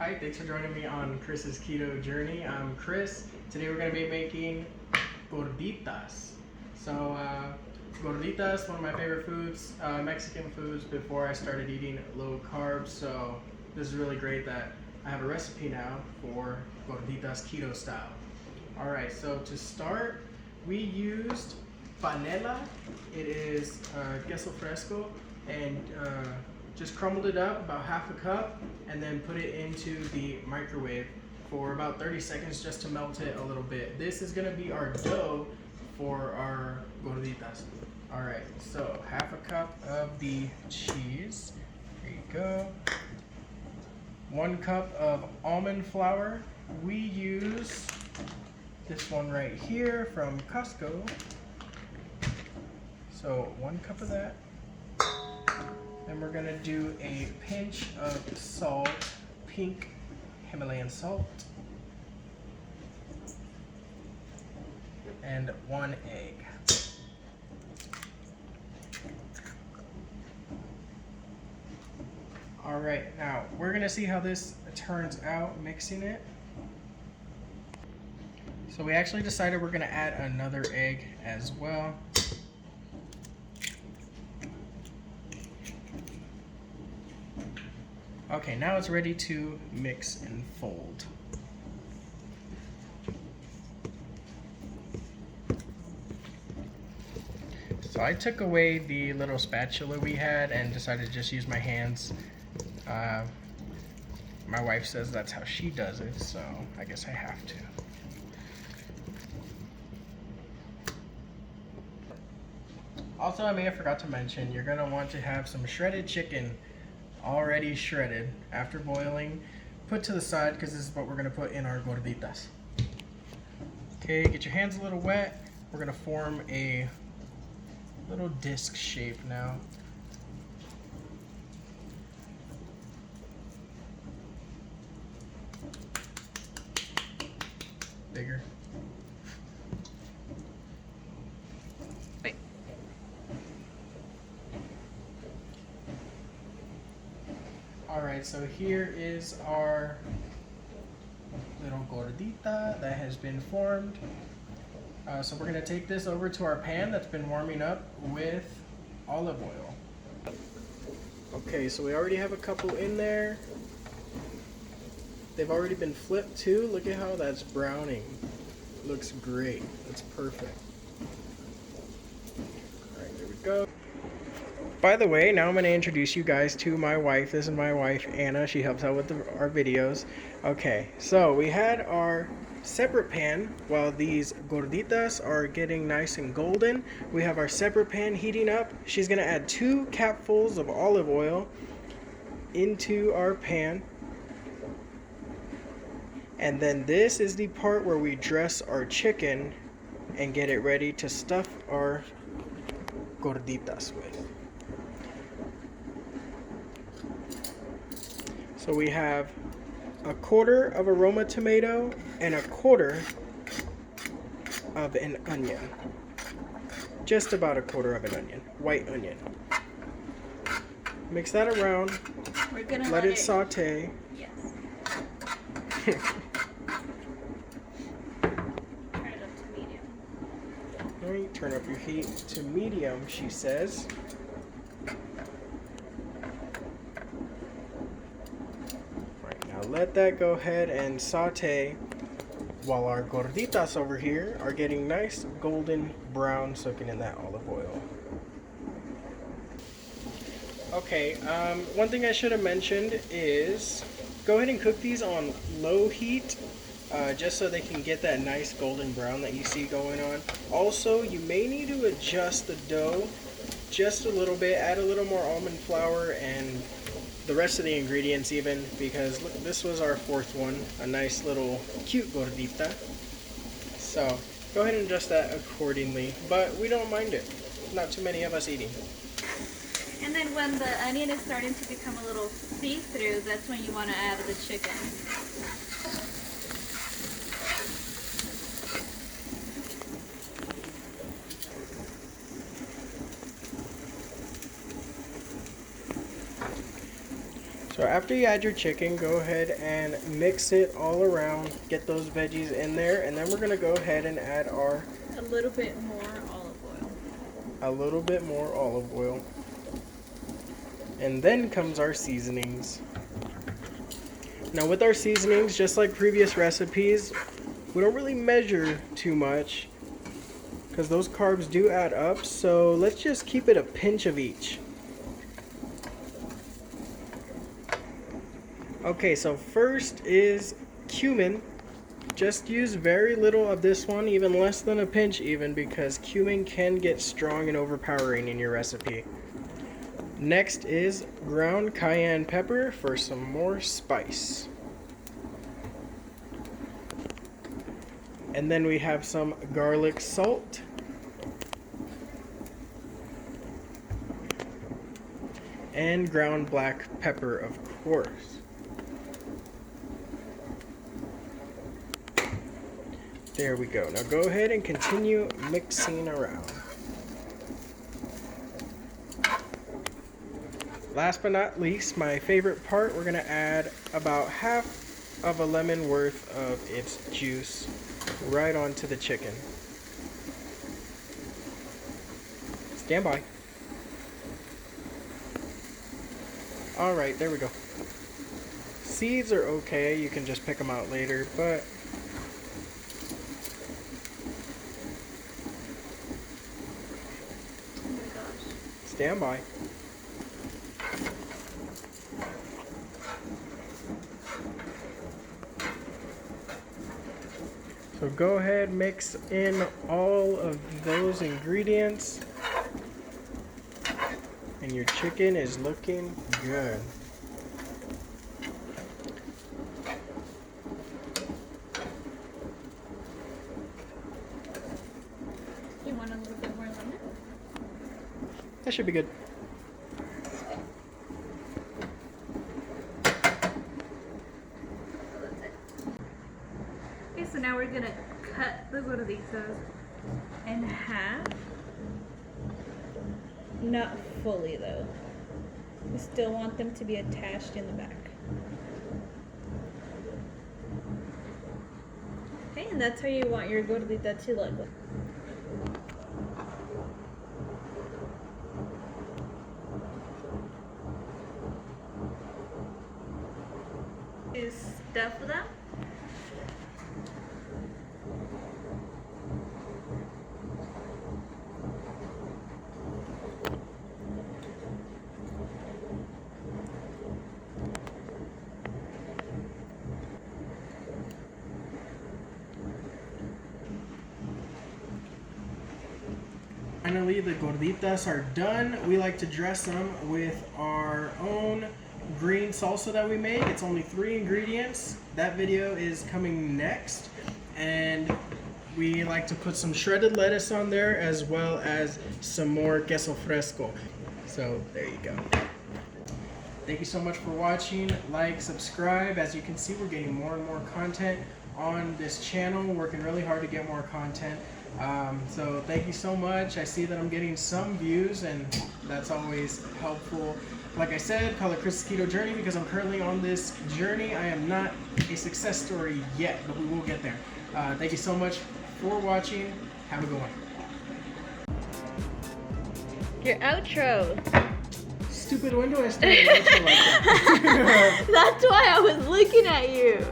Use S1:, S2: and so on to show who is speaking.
S1: Hi, thanks for joining me on Chris's keto journey. I'm Chris. Today we're going to be making gorditas. So gorditas, one of my favorite foods, Mexican foods before I started eating low carbs. So this is really great that I have a recipe now for gorditas keto style. Alright, so to start, we used panela. It is queso fresco, and just crumbled it up about half a cup and then put it into the microwave for about 30 seconds just to melt it a little bit. This is gonna be our dough for our gorditas. All right, so half a cup of the cheese, there you go. 1 cup of almond flour. We use this one right here from Costco. So 1 cup of that. Then we're gonna do a pinch of salt, pink Himalayan salt, and 1 egg. All right, now we're gonna see how this turns out mixing it. So we actually decided we're gonna add another egg as well. Okay, now it's ready to mix and fold. So I took away the little spatula we had and decided to just use my hands. My wife says that's how she does it, so I guess I have to. Also, I may have forgot to mention, you're gonna want to have some shredded chicken already shredded after boiling, put to the side because this is what we're going to put in our gorditas. Okay, get your hands a little wet. We're going to form a little disc shape now. Bigger.
S2: Wait.
S1: Alright, so here is our little gordita that has been formed. So we're going to take this over to our pan that's been warming up with olive oil. Okay, so we already have a couple in there. They've already been flipped too. Look at how that's browning. Looks great. That's perfect. Alright, there we go. By the way, now I'm going to introduce you guys to my wife. This is my wife, Anna. She helps out with our videos. Okay, so we had our separate pan while these gorditas are getting nice and golden. We have our separate pan heating up. She's going to add 2 capfuls of olive oil into our pan. And then this is the part where we dress our chicken and get it ready to stuff our gorditas with. So we have 1/4 of a roma tomato and 1/4 of an onion. Just about 1/4 of an onion, white onion. Mix that around.
S2: We're gonna
S1: let it saute.
S2: Yes. Turn it up to medium.
S1: Alright, turn up your heat to medium, she says. Let that go ahead and saute while our gorditas over here are getting nice golden brown, soaking in that olive oil. Okay, one thing I should have mentioned is go ahead and cook these on low heat just so they can get that nice golden brown that you see going on. Also, you may need to adjust the dough just a little bit, add a little more almond flour and the rest of the ingredients even, because look, this was our 4th one, a nice little cute gordita. So go ahead and adjust that accordingly, but we don't mind it. Not too many of us eating.
S2: And then when the onion is starting to become a little see-through, that's when you want to add the chicken.
S1: So after you add your chicken, go ahead and mix it all around. Get those veggies in there, and then we're gonna go ahead and add our
S2: A little bit more olive oil.
S1: a little bit more olive oil. And then comes our seasonings. Now with our seasonings, just like previous recipes, we don't really measure too much because those carbs do add up, so let's just keep it a pinch of each. Okay, so first is cumin. Just use very little of this one, even less than a pinch even, because cumin can get strong and overpowering in your recipe. Next is ground cayenne pepper for some more spice. And then we have some garlic salt. And ground black pepper, of course. There we go. Now go ahead and continue mixing around. Last but not least, my favorite part, we're going to add about half of a lemon worth of its juice right onto the chicken. Stand by. Alright, there we go. Seeds are okay, you can just pick them out later, but
S2: Oh my gosh.
S1: stand by. So go ahead, mix in all of those ingredients, and your chicken is looking good.
S2: You want a little bit more lemon?
S1: That should be good.
S2: Okay, so now we're gonna cut the gorditas in half. Not fully though. We still want them to be attached in the back. Okay, and that's how you want your gordita to look. Is stuff them.
S1: Finally, the gorditas are done. We like to dress them with our own green salsa that we make. It's only 3 ingredients. That video is coming next. And we like to put some shredded lettuce on there as well as some more queso fresco. So there you go. Thank you so much for watching. Like, subscribe. As you can see, we're getting more and more content on this channel. We're working really hard to get more content. So thank you so much. I see that I'm getting some views, and that's always helpful. Like I said, call it Chris's Keto Journey because I'm currently on this journey. I am not a success story yet, but we will get there. Thank you so much for watching. Have a good one.
S2: Your outro.
S1: Stupid window, I started an outro like that.
S2: That's why I was looking at you.